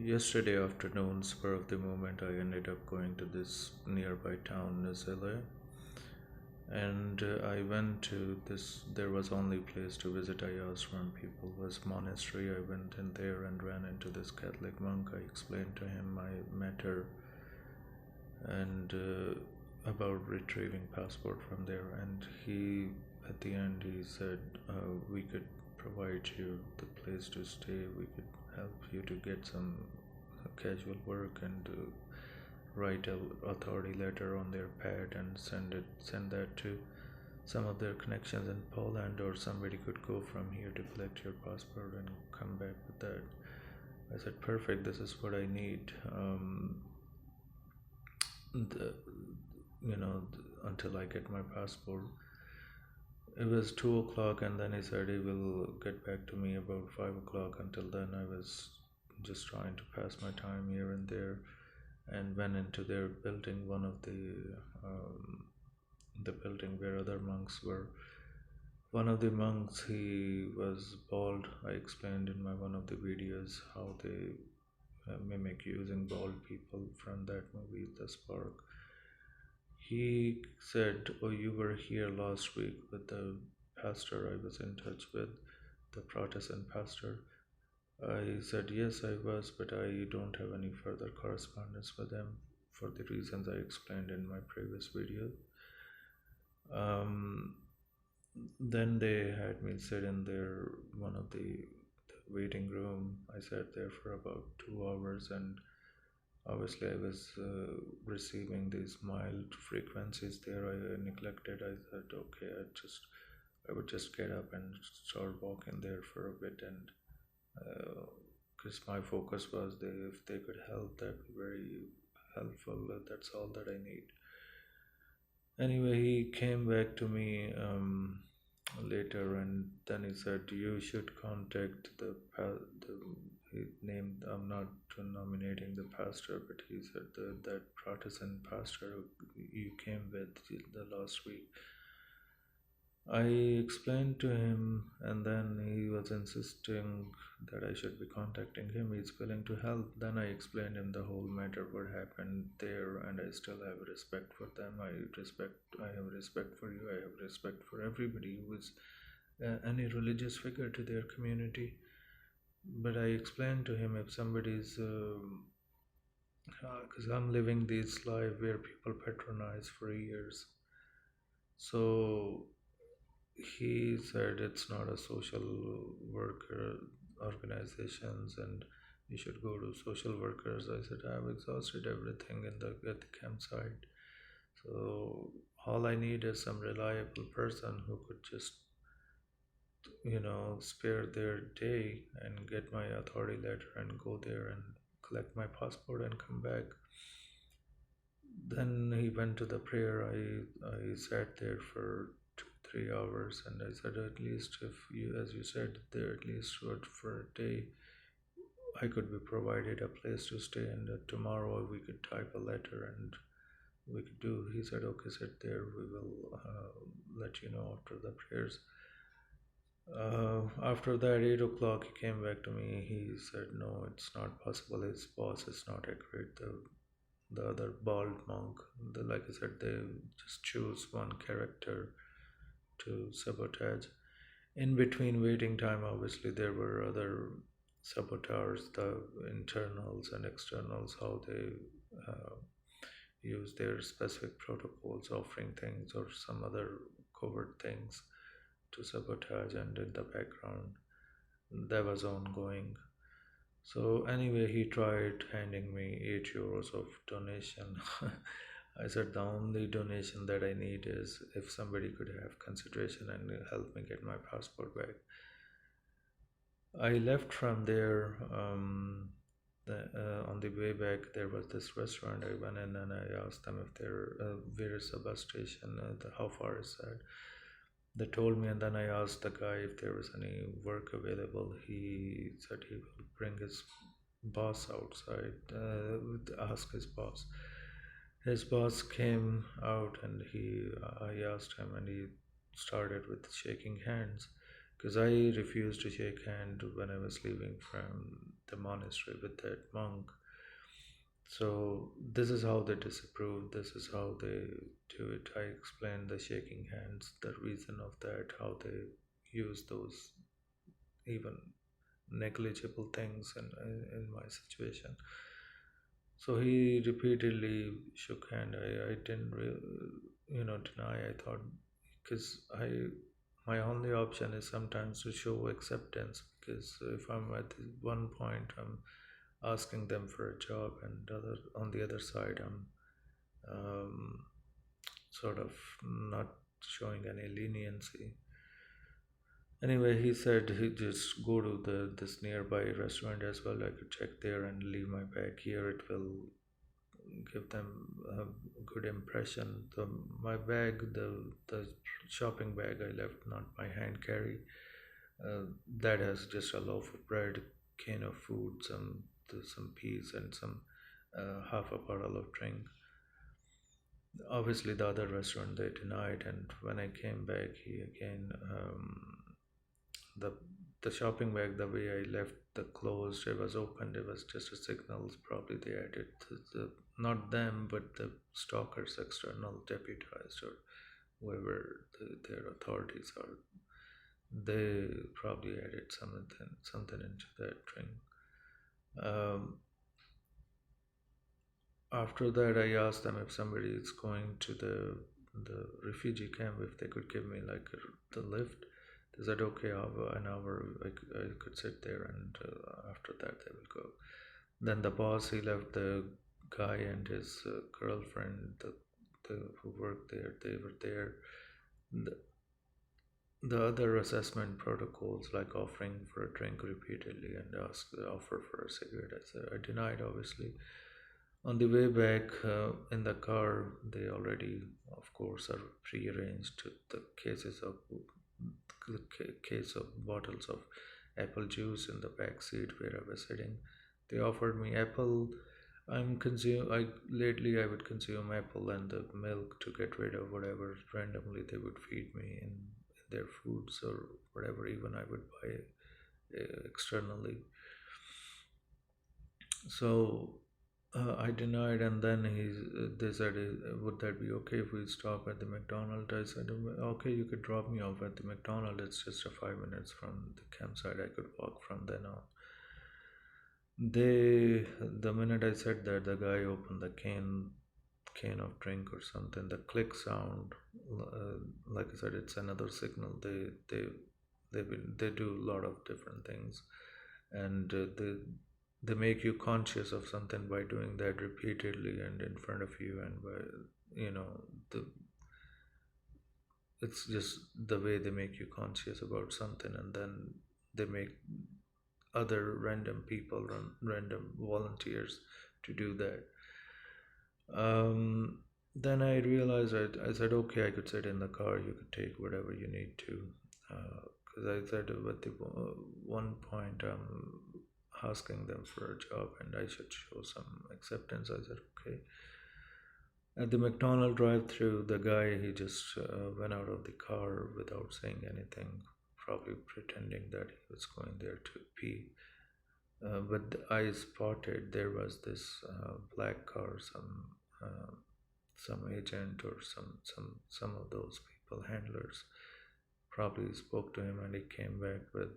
Yesterday afternoon, spur of the moment, I ended up going to this nearby town, Neuzelle, and I went to this. There was only place to visit. I asked from people was Monestry. I went in there and ran into this Catholic monk. I explained to him my matter and about retrieving passport from there, and he, at the end, he said we could provide you the place to stay. We could help you to get some casual work and write a authority letter on their pad and send that to some of their connections in Poland, or somebody could go from here to collect your passport and come back with that. I said, perfect, this is what I need. The, until I get my passport. It was 2 o'clock, and then he said he will get back to me about 5 o'clock. Until then, I was just trying to pass my time here and there, and went into their building, one of the building where other monks were. One of the monks, he was bald. I explained in my one of the videos how they mimic using bald people from that movie, The Spark. He said, "Oh, you were here last week with the pastor I was in touch with, the Protestant pastor." I said, "Yes, I was, but I don't have any further correspondence with him for the reasons I explained in my previous video." Um, then they had me sit in their one of the waiting room. I sat there for about 2 hours, and obviously I was receiving these mild frequencies there. I neglected. I said, okay, I would just get up and start walking there for a bit, and because my focus was if they could help, that would be very helpful. That's all that I need. Anyway, he came back to me later, and then he said, "You should contact the." He named. I'm not nominating the pastor, but he said that Protestant pastor you came with the last week. I explained to him, and then he was insisting that I should be contacting him. He's willing to help. Then I explained him the whole matter, what happened there, and I still have respect for them. I have respect for you. I have respect for everybody who is any religious figure to their community. But I explained to him, if somebody's, because I'm living this life where people patronize for years, so he said it's not a social worker organizations, and you should go to social workers. I said I've exhausted everything in the at the campsite, so all I need is some reliable person who could just spare their day and get my authority letter and go there and collect my passport and come back. Then he went to the prayer. I sat there for 3 hours, and I said, at least if you, as you said, there at least for a day, I could be provided a place to stay, and tomorrow we could type a letter and we could do. He said, okay, sit there. We will let you know after the prayers. After that, 8 o'clock, he came back to me. He said, no, it's not possible. His boss is not accurate. The other bald monk, like I said, they just choose one character to sabotage. In between waiting time, obviously, there were other saboteurs, the internals and externals, how they uh, use their specific protocols, offering things or some other covert things to sabotage, and in the background, that was ongoing. So anyway, he tried handing me €8 of donation. I said the only donation that I need is if somebody could have consideration and help me get my passport back. I left from there. On the way back, there was this restaurant. I went in and I asked them if where is the bus station, how far is that? They told me, and then I asked the guy if there was any work available. He said he will bring his boss outside, ask his boss. His boss came out, and I asked him, and he started with shaking hands. because I refused to shake hand when I was leaving from the monastery with that monk. So this is how they disapprove. This is how they do it. I explained the shaking hands, the reason of that, how they use those even negligible things in my situation. So he repeatedly shook hand. I didn't deny. I thought, because my only option is sometimes to show acceptance, because if I'm at one point I'm asking them for a job, and on the other side I'm um, sort of not showing any leniency. Anyway, he said he just go to the this nearby restaurant as well. I could check there and leave my bag here. It will give them a good impression. My bag, the shopping bag I left, not my hand carry. That has just a loaf of bread, can of food, some peas, and some half a bottle of drink. Obviously, the other restaurant they denied, and when I came back, he again the the shopping bag, the way I left the closed, it was opened. It was just a signal. Probably they added not them, but the stalkers, external deputized or whoever their authorities are. They probably added something into that drink. Um, After that, I asked them if somebody is going to the refugee camp, if they could give me like the lift. They said, okay, have an hour. I could sit there, and after that, they will go. Then the boss, he left the guy and his girlfriend, who worked there. They were there. The, the other assessment protocols, like offering for a drink repeatedly and offer for a cigarette, I denied, obviously. On the way back in the car, they already, of course, are pre-arranged the cases of case of bottles of apple juice in the back seat where I was sitting. They offered me apple. I lately I would consume apple and the milk to get rid of whatever randomly they would feed me in their foods or whatever. Even I would buy externally. So I denied, and then they said, "Would that be okay if we stop at the McDonald's?" I said, "Okay, you could drop me off at the McDonald's. It's just a 5 minutes from the campsite. I could walk from then on." The minute I said that, the guy opened the can of drink or something. The click sound, like I said, it's another signal. They do a lot of different things, and they make you conscious of something by doing that repeatedly and in front of you, and by you know the it's just the way they make you conscious about something, and then they make other random people, random volunteers to do that. Then I realized, I said, okay, I could sit in the car, you could take whatever you need to. Because I said at the one point, I'm asking them for a job and I should show some acceptance. I said, okay. At the McDonald drive through, the guy, he just went out of the car without saying anything, probably pretending that he was going there to pee. But I spotted there was this black car, some agent or some of those people, handlers, probably spoke to him, and he came back with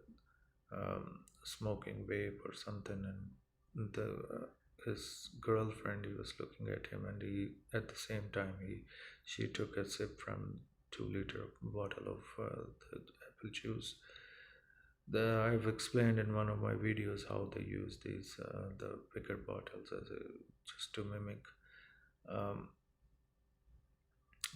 smoking vape or something, and his girlfriend, he was looking at him, and he at the same time she took a sip from 2 liter bottle of the apple juice. I've explained in one of my videos how they use these the bigger bottles just to mimic. Um,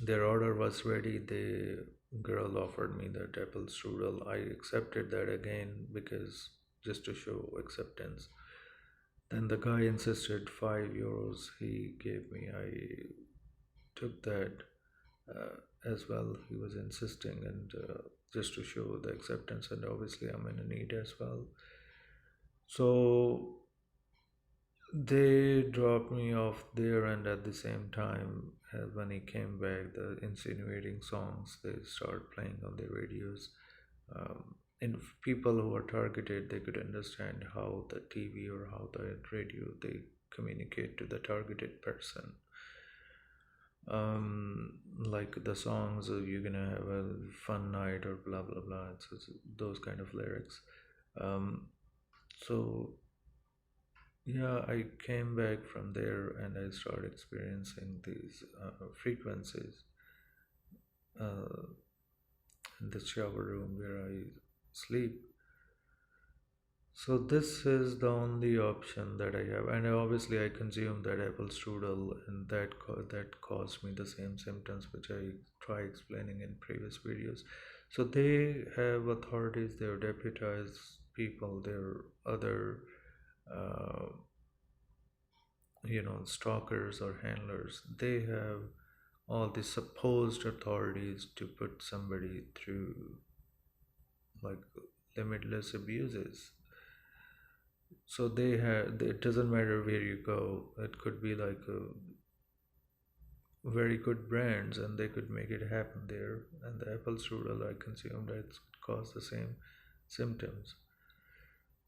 their order was ready. The girl offered me the apple strudel. I accepted that again because just to show acceptance. Then the guy insisted €5 he gave me. I took that as well. He was insisting, and just to show the acceptance, and obviously I'm in a need as well. So they dropped me off there, and at the same time, when he came back, the insinuating songs they started playing on the radios. Um, in people who are targeted, they could understand how the TV or how the radio they communicate to the targeted person. Like the songs, you're gonna have a fun night or blah blah blah. It's those kind of lyrics. So yeah, I came back from there and I started experiencing these frequencies uh, in the shower room where I sleep. So this is the only option that I have, and obviously I consume that apple strudel, and that caused me the same symptoms which I try explaining in previous videos. So they have authorities, they're deputized people, they're other, uh, stalkers or handlers. They have all the supposed authorities to put somebody through like limitless abuses. So they have, it doesn't matter where you go, it could be like a very good brands and they could make it happen there. And the apple strudel I consumed, it caused the same symptoms.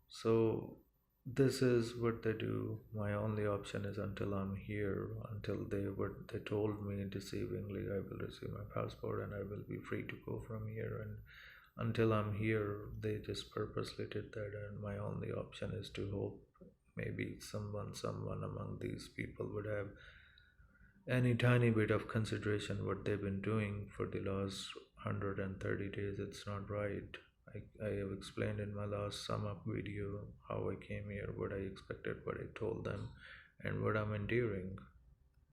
So this is what they do. My only option is until I'm here, until they told me deceivingly I will receive my passport and I will be free to go from here. And until I'm here, they just purposely did that. And my only option is to hope maybe someone among these people would have any tiny bit of consideration what they've been doing for the last 130 days. It's not right. I have explained in my last sum up video how I came here, what I expected, what I told them, and what I'm enduring.